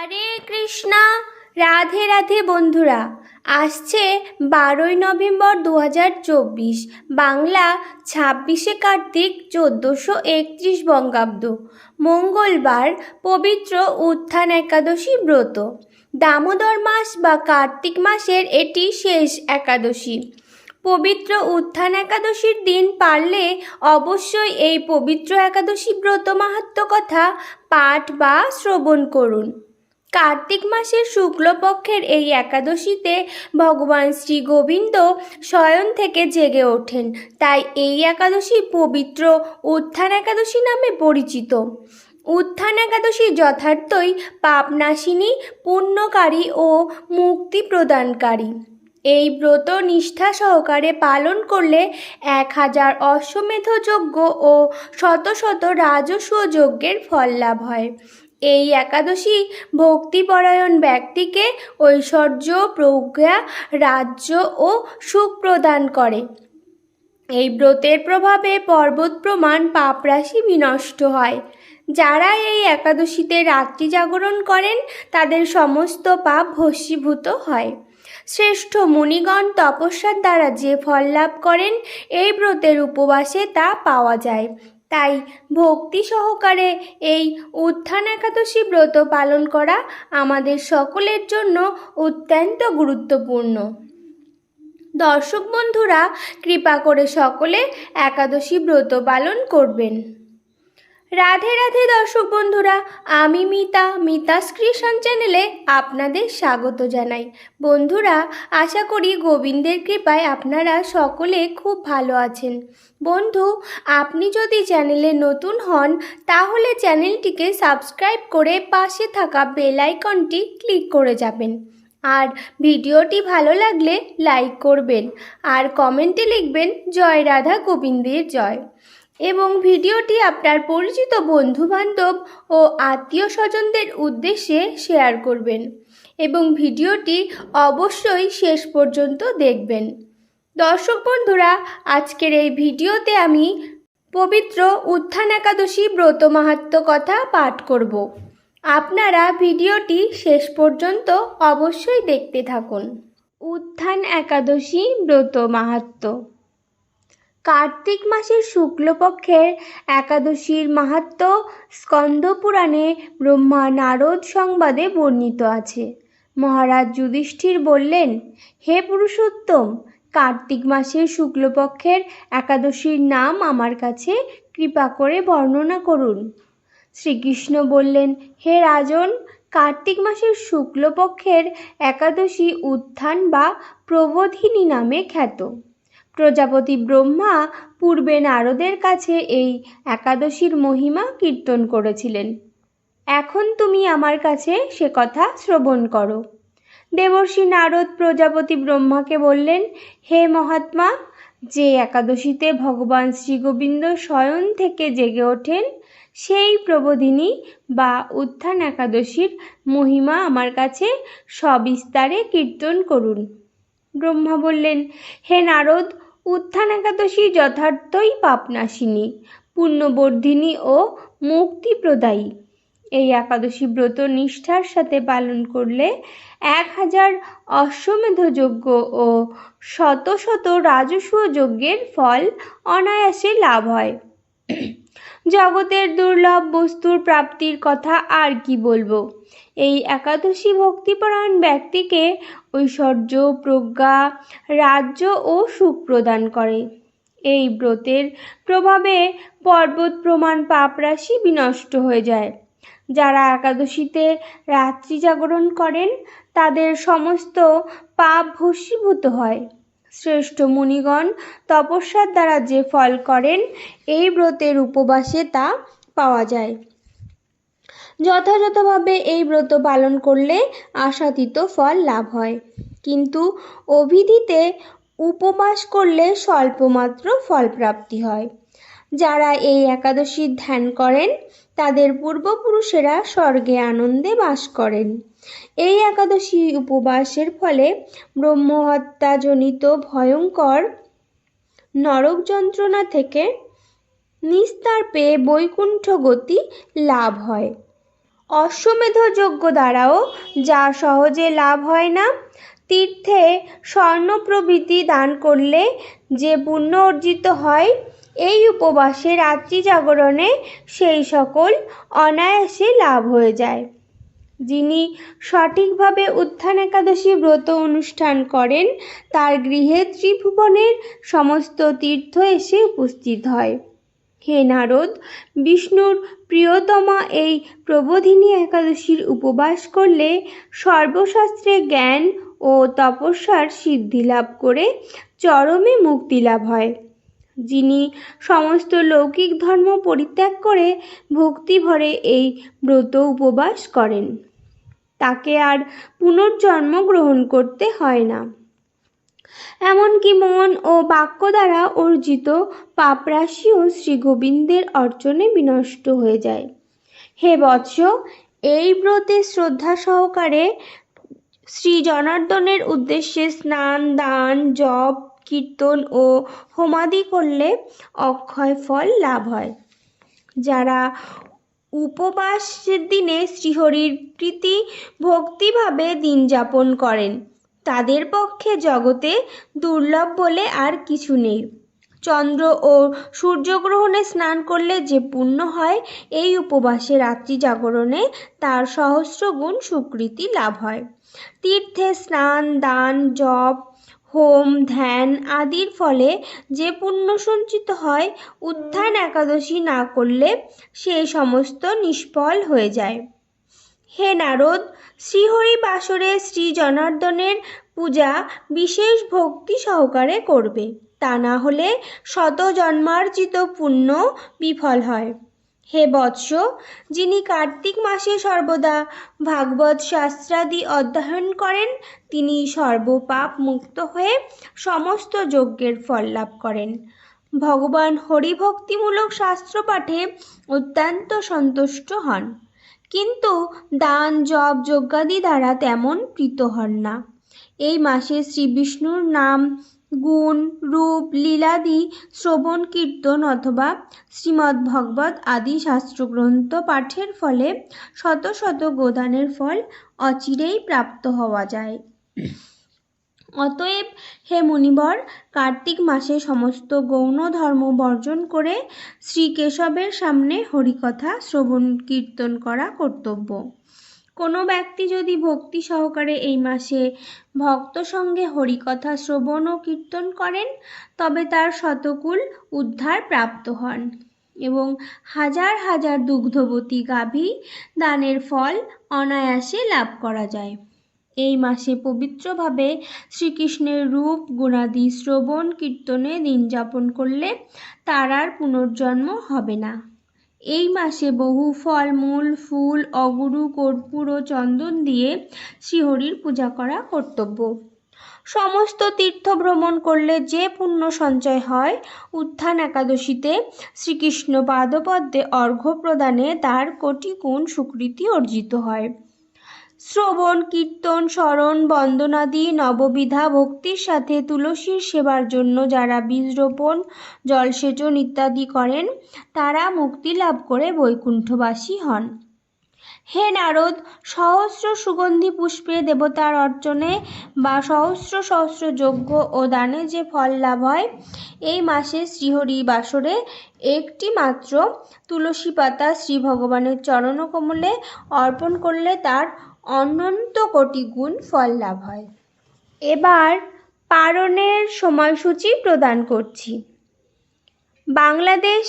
হরে কৃষ্ণা। রাধে রাধে বন্ধুরা। আসছে 12ই নভেম্বর 2024, বাংলা 26শে কার্তিক 1431 বঙ্গাব্দ, মঙ্গলবার, পবিত্র উত্থান একাদশী ব্রত। দামোদর মাস বা কার্তিক মাসের এটি শেষ একাদশী। পবিত্র উত্থান একাদশীর দিন পারলে অবশ্যই এই পবিত্র একাদশী ব্রত মাহাত্ম্য কথা পাঠ বা শ্রবণ করুন। কার্তিক মাসের শুক্লপক্ষের এই একাদশীতে ভগবান শ্রী গোবিন্দ শয়ন থেকে জেগে ওঠেন, তাই এই একাদশী পবিত্র উত্থান একাদশী নামে পরিচিত। উত্থান একাদশী যথার্থই পাপনাশিনী, পুণ্যকারী ও মুক্তি প্রদানকারী। এই ব্রত নিষ্ঠা সহকারে পালন করলে 1000 অশ্বমেধ যজ্ঞ ও শত শত রাজস্ব যজ্ঞের ফল লাভ হয়। এই একাদশী ভক্তিপরায়ণ ব্যক্তিকে ঐশ্বর্য, প্রজ্ঞা, রাজ্য ও সুখ প্রদান করে। এই ব্রতের প্রভাবে পর্বত প্রমাণ পাপরাশি বিনষ্ট হয়। যারা এই একাদশীতে রাত্রি জাগরণ করেন তাদের সমস্ত পাপ ভস্মীভূত হয়। শ্রেষ্ঠ মুনিগণ তপস্যার দ্বারা যে ফল লাভ করেন এই ব্রতের উপবাসে তা পাওয়া যায়। তাই ভক্তি সহকারে এই উত্থান একাদশী ব্রত পালন করা আমাদের সকলের জন্য অত্যন্ত গুরুত্বপূর্ণ। দর্শক বন্ধুরা, কৃপা করে সকলে একাদশী ব্রত পালন করবেন। রাধে রাধে দর্শক বন্ধুরা, আমি মিতাস ক্রিয়েশন চ্যানেলে আপনাদের স্বাগত জানাই। বন্ধুরা, আশা করি গোবিন্দের কৃপায় আপনারা সকলে খুব ভালো আছেন। বন্ধু, আপনি যদি চ্যানেলে নতুন হন তাহলে চ্যানেলটিকে সাবস্ক্রাইব করে পাশে থাকা বেল আইকনটি ক্লিক করে যাবেন। আর ভিডিওটি ভালো লাগলে লাইক করবেন আর কমেন্টে লিখবেন জয় রাধা গোবিন্দের জয়। এবং ভিডিওটি আপনার পরিচিত বন্ধুবান্ধব ও আত্মীয় স্বজনদের উদ্দেশ্যে শেয়ার করবেন এবং ভিডিওটি অবশ্যই শেষ পর্যন্ত দেখবেন। দর্শক বন্ধুরা, আজকের এই ভিডিওতে আমি পবিত্র উত্থান একাদশী ব্রত মাহাত্ম্য কথা পাঠ করব। আপনারা ভিডিওটি শেষ পর্যন্ত অবশ্যই দেখতে থাকুন। উত্থান একাদশী ব্রত মাহাত্ম্য। কার্তিক মাসের শুক্লপক্ষের একাদশীর মাহাত্ম্য স্কন্দ পুরাণে ব্রহ্মা নারদ সংবাদে বর্ণিত আছে। মহারাজ যুধিষ্ঠির বললেন, হে পুরুষোত্তম, কার্তিক মাসের শুক্লপক্ষের একাদশীর নাম আমার কাছে কৃপা করে বর্ণনা করুন। শ্রীকৃষ্ণ বললেন, হে রাজন, কার্তিক মাসের শুক্লপক্ষের একাদশী উত্থান বা প্রবোধিনী নামে খ্যাত। প্রজাপতি ব্রহ্মা পূর্বে নারদের কাছে এই একাদশীর মহিমা কীর্তন করেছিলেন। এখন তুমি আমার কাছে সে কথা শ্রবণ করো। দেবর্ষি নারদ প্রজাপতি ব্রহ্মাকে বললেন, হে মহাত্মা, যে একাদশীতে ভগবান শ্রীগোবিন্দ শয়ন থেকে জেগে ওঠেন সেই প্রবোধিনী বা উত্থান একাদশীর মহিমা আমার কাছে সবিস্তারে কীর্তন করুন। ব্রহ্মা বললেন, হে নারদ, উত্থান একাদশী যথার্থই পাপনাশিনী, পুণ্যবর্ধিনী ও মুক্তিপ্রদায়ী। এই একাদশী ব্রত নিষ্ঠার সাথে পালন করলে 1000 অশ্বমেধ যজ্ঞ ও শত শত রাজস্ব যজ্ঞের ফল অনায়াসে লাভ হয়। জগতের দুর্লভ বস্তুর প্রাপ্তির কথা আর কি বলবো। এই একাদশী ভক্তিপরায়ণ ব্যক্তিকে ঐশ্বর্য, প্রজ্ঞা, রাজ্য ও সুখ প্রদান করে। এই ব্রতের প্রভাবে পর্বত প্রমাণ পাপরাশি বিনষ্ট হয়ে যায়। যারা একাদশীতে রাত্রি জাগরণ করেন তাদের সমস্ত পাপ ভস্মীভূত হয়। শ্রেষ্ঠ মুনিগণ তপস্যার দ্বারা যে ফল করেন এই ব্রতের উপবাসে তা পাওয়া যায়। যথাযথভাবে এই ব্রত পালন করলে আশাতীত ফল লাভ হয়, কিন্তু অভিধিতে উপবাস করলে স্বল্পমাত্র ফল প্রাপ্তি হয়। যারা এই একাদশীর ধ্যান করেন তাদের পূর্বপুরুষেরা স্বর্গে আনন্দে বাস করেন। এই একাদশী উপবাসের ফলে ব্রহ্মহত্যাজনিত ভয়ঙ্কর নরক যন্ত্রণা থেকে নিস্তার পেয়ে বৈকুণ্ঠ গতি লাভ হয়। অশ্বমেধ যজ্ঞ দ্বারাও যা সহজে লাভ হয় না, তীর্থে স্বর্ণ প্রভৃতি দান করলে যে পুণ্য অর্জিত হয়, এই উপবাসে রাত্রি জাগরণে সেই সকল অনায়াসে লাভ হয়ে যায়। যিনি সঠিকভাবে উত্থান একাদশী ব্রত অনুষ্ঠান করেন, তার গৃহে ত্রিভুবনের সমস্ত তীর্থ এসে উপস্থিত হয়। হে নারদ, বিষ্ণুর প্রিয়তমা এই প্রবোধিনী একাদশীর উপবাস করলে সর্বশাস্ত্রে জ্ঞান ও তপস্যার সিদ্ধি লাভ করে চরমে মুক্তি লাভ হয়। যিনি সমস্ত লৌকিক ধর্ম পরিত্যাগ করে ভক্তি ভরে এই ব্রত উপবাস করেন, তাকে আর পুনর্জন্ম গ্রহণ করতে হয় না। এমনকি মন ও বাক্য দ্বারা অর্জিত পাপরাশিও শ্রী গোবিন্দের অর্চনে বিনষ্ট হয়ে যায়। হে বৎস, এই ব্রতে শ্রদ্ধা সহকারে শ্রী জনার্দনের উদ্দেশ্যে স্নান, দান, জপ, কীর্তন ও হোমাদি করলে অক্ষয় ফল লাভ হয়। যারা উপবাসের দিনে শ্রীহরির প্রীতি ভক্তিভাবে দিন যাপন করেন, তাদের পক্ষে জগতে দুর্লভ বলে আর কিছু নেই। চন্দ্র ও সূর্যগ্রহণে স্নান করলে যে পুণ্য হয়, এই উপবাসে রাত্রি জাগরণে তার সহস্র গুণ সুকৃতি লাভ হয়। তীর্থে স্নান, দান, জপ, হোম, ধ্যান আদির ফলে যে পুণ্য সঞ্চিত হয়, উত্থান একাদশী না করলে সে সমস্ত নিষ্ফল হয়ে যায়। হে নারদ, শ্রীহরি বাসরে শ্রী জনার্দনের পূজা বিশেষ ভক্তি সহকারে করবে, তা না হলে শত জন্মার্জিত পুণ্য বিফল হয়। হে বৎস, যিনি কার্তিক মাসে সর্বদা ভাগবত শাস্ত্রাদি অধ্যয়ন করেন, তিনি সর্বপাপ মুক্ত হয়ে সমস্ত যজ্ঞের ফল লাভ করেন। ভগবান হরিভক্তিমূলক শাস্ত্র পাঠে অত্যন্ত সন্তুষ্ট হন, কিন্তু দান, জপ, যজ্ঞাদি দ্বারা তেমন প্রীত হন না। এই মাসে শ্রী বিষ্ণুর নাম, গুণ, রূপ, লীলাদি শ্রবণ, কীর্তন অথবা শ্রীমদ্ ভগবত আদি শাস্ত্রগ্রন্থ পাঠের ফলে শত শত গোদানের ফল অচিরেই প্রাপ্ত হওয়া যায়। অতএব হে মুনিবর, কার্তিক মাসে সমস্ত গৌণ ধর্ম বর্জন করে শ্রী কেশবের সামনে হরিকথা শ্রবণ কীর্তন করা কর্তব্য। কোনো ব্যক্তি যদি ভক্তি সহকারে এই মাসে ভক্ত সঙ্গে হরিকথা শ্রবণ ও কীর্তন করেন, তবে তার শতকুল উদ্ধার প্রাপ্ত হন এবং হাজার হাজার দুগ্ধবতী গাভী দানের ফল অনায়াসে লাভ করা যায়। এই মাসে পবিত্রভাবে শ্রীকৃষ্ণের রূপ গুণাদি শ্রবণ কীর্তনে দিন যাপন করলে তার আর পুনর্জন্ম হবে না। এই মাসে বহু ফল, মূল, ফুল, অগুরু, কর্পূর ও চন্দন দিয়ে শ্রীহরির পূজা করা কর্তব্য। সমস্ত তীর্থ ভ্রমণ করলে যে পুণ্য সঞ্চয় হয়, উত্থান একাদশীতে শ্রীকৃষ্ণ পাদপদ্মে অর্ঘ্য প্রদানে তার কোটি গুণ সুকৃতি অর্জিত হয়। শ্রবণ, কীর্তন, স্মরণ, বন্দনাদি নববিধা ভক্তির সাথে তুলসীর সেবার জন্য যারা বীজ রোপণ, জলসেচন ইত্যাদি করেন, তারা মুক্তি লাভ করে বৈকুণ্ঠবাসী হন। হে নারদ, সহস্র সুগন্ধি পুষ্পে দেবতার অর্চনে বা সহস্র সহস্র যজ্ঞ ও দানে যে ফল লাভ হয়, এই মাসে শ্রীহরি বাসরে একটি মাত্র তুলসী পাতা শ্রী ভগবানের চরণকমলে অর্পণ করলে তার অনন্ত কোটি গুণ ফল লাভ হয়। এবার পারণের সময়সূচি প্রদান করছি। বাংলাদেশ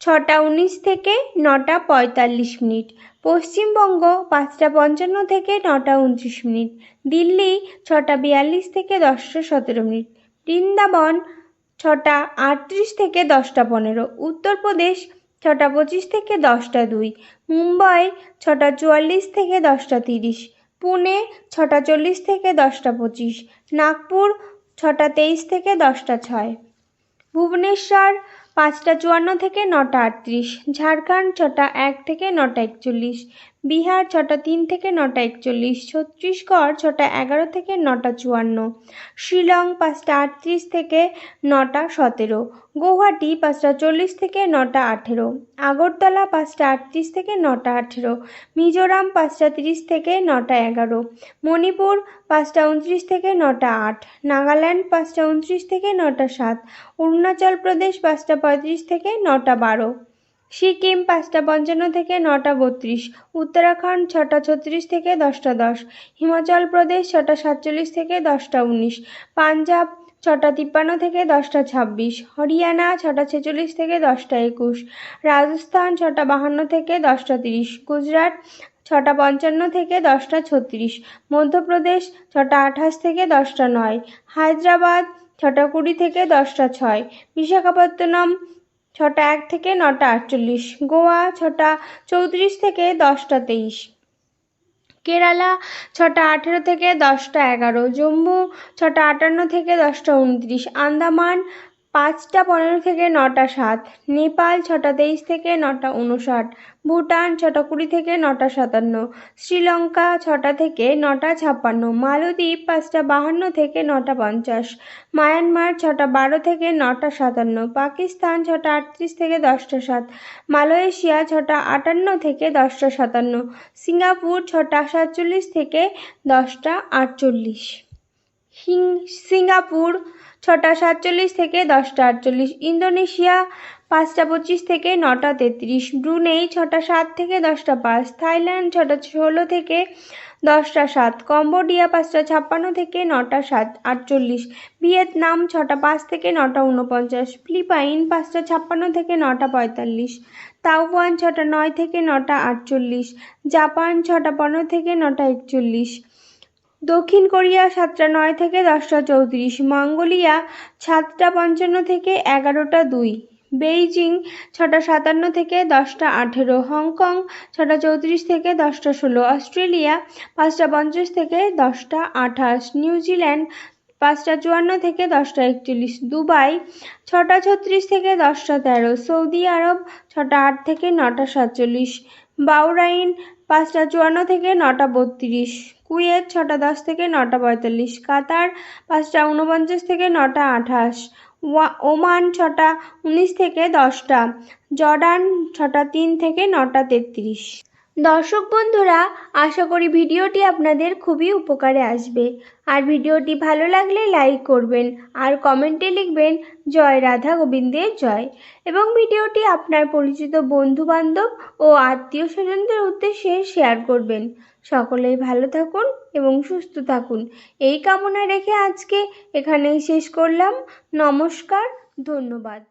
6:19 থেকে 9:45, পশ্চিমবঙ্গ 5:55 থেকে 9:29, দিল্লি 6:42 থেকে 10:17, বৃন্দাবন 6:38 থেকে 10:15, উত্তরপ্রদেশ 6:25 থেকে 10:02, মুম্বাই 6:44 থেকে 10:30, পুনে 6:40 থেকে 10:25, নাগপুর 6:23 থেকে 10:06, ভুবনেশ্বর 5:54 থেকে 9:38, ঝাড়খণ্ড 6:01 থেকে 9:41, বিহার 6টা 3 থেকে 9টা 41, ছত্তিশগড় 6টা 11 থেকে 9টা 54, শিলং 5টা 38 থেকে 9টা 17, গৌহাটি 5টা 40 থেকে 9টা 18, আগরতলা 5টা 38 থেকে 9টা 18, মিজোরাম 5টা 30 থেকে 9টা 11, মণিপুর 5টা 29 থেকে 9টা 8, নাগাল্যান্ড 5টা 29 থেকে 9টা 7, অরুণাচল প্রদেশ 5টা 35 থেকে 9টা 12, সিকিম 5টা 55 থেকে 9টা 32, উত্তরাখণ্ড 6টা 36 থেকে 10টা 10, হিমাচল প্রদেশ 6টা 47 থেকে 10টা 19, পাঞ্জাব 6টা 53 থেকে 10টা 26, হরিয়ানা 6টা 46 থেকে 10টা 21, রাজস্থান 6টা 52 থেকে 10টা 30, গুজরাট 6টা 55 থেকে 10টা 36, মধ্যপ্রদেশ 6টা 28 থেকে 10টা 9, হায়দ্রাবাদ 6টা 20 থেকে 10টা 6, বিশাখাপত্তনম 6টা 1 থেকে 9টা 48, গোয়া 6টা 34 থেকে 10টা 23, কেরালা 6টা 18 থেকে 10টা 11, জম্মু 6টা 58 থেকে 10টা 29, আন্দামান 5টা 15 থেকে 9টা 7, নেপাল 6টা 23 থেকে 9টা 59, ভুটান 6টা 20 থেকে 9টা 57, শ্রীলঙ্কা 6টা থেকে 9টা 56, মালদ্বীপ 5টা 52 থেকে 9টা 50, মায়ানমার 6টা 12 থেকে 9টা 57, পাকিস্তান 6টা 38 থেকে 10টা 7, মালয়েশিয়া 6টা 58 থেকে 10টা 57, সিঙ্গাপুর 6টা 47 থেকে 10টা 48, সিঙ্গাপুর 6টা 47 থেকে 10টা 48, ইন্দোনেশিয়া 5টা 25 থেকে 9টা 33, ব্রুনেই 6টা 7 থেকে 10টা 5, থাইল্যান্ড 6টা 16 থেকে 10টা 7, কম্বোডিয়া 5টা 56 থেকে 9টা 48, ভিয়েতনাম 6টা 5 থেকে 9টা 49, ফিলিপাইন 5টা 56 থেকে 9টা 45, তাইওয়ান 6টা 9 থেকে 9টা 48, জাপান 6টা 15 থেকে 9টা 41, দক্ষিণ কোরিয়া 7টা 9 থেকে 10টা 34, মঙ্গোলিয়া 7টা 55 থেকে 11টা 2, বেইজিং 6টা 57 থেকে 10টা 18, হংকং 6টা 34 থেকে 10টা 16, অস্ট্রেলিয়া 5টা 50 থেকে 10টা 28, নিউজিল্যান্ড 5টা 54 থেকে 10টা 41, দুবাই 6টা 36 থেকে 10টা 13, সৌদি আরব 6টা 8 থেকে 9টা 47, বাহরাইন 5টা 54 থেকে 9টা 32, কুয়েত 6টা 10 থেকে 9টা 45, কাতার 5টা 49 থেকে 9টা 28, ওমান 6টা 19 থেকে 10টা, জর্ডান 6টা 3 থেকে 9টা 33। দর্শক বন্ধুরা, আশা করি ভিডিওটি আপনাদের খুবই উপকারে আসবে। আর ভিডিওটি ভালো লাগলে লাইক করবেন আর কমেন্টে লিখবেন জয় রাধা গোবিন্দের জয়, এবং ভিডিওটি আপনার পরিচিত বন্ধুবান্ধব ও আত্মীয় স্বজনদের উদ্দেশ্যে শেয়ার করবেন। সকলেই ভালো থাকুন এবং সুস্থ থাকুন, এই কামনা রেখে আজকে এখানেই শেষ করলাম। নমস্কার, ধন্যবাদ।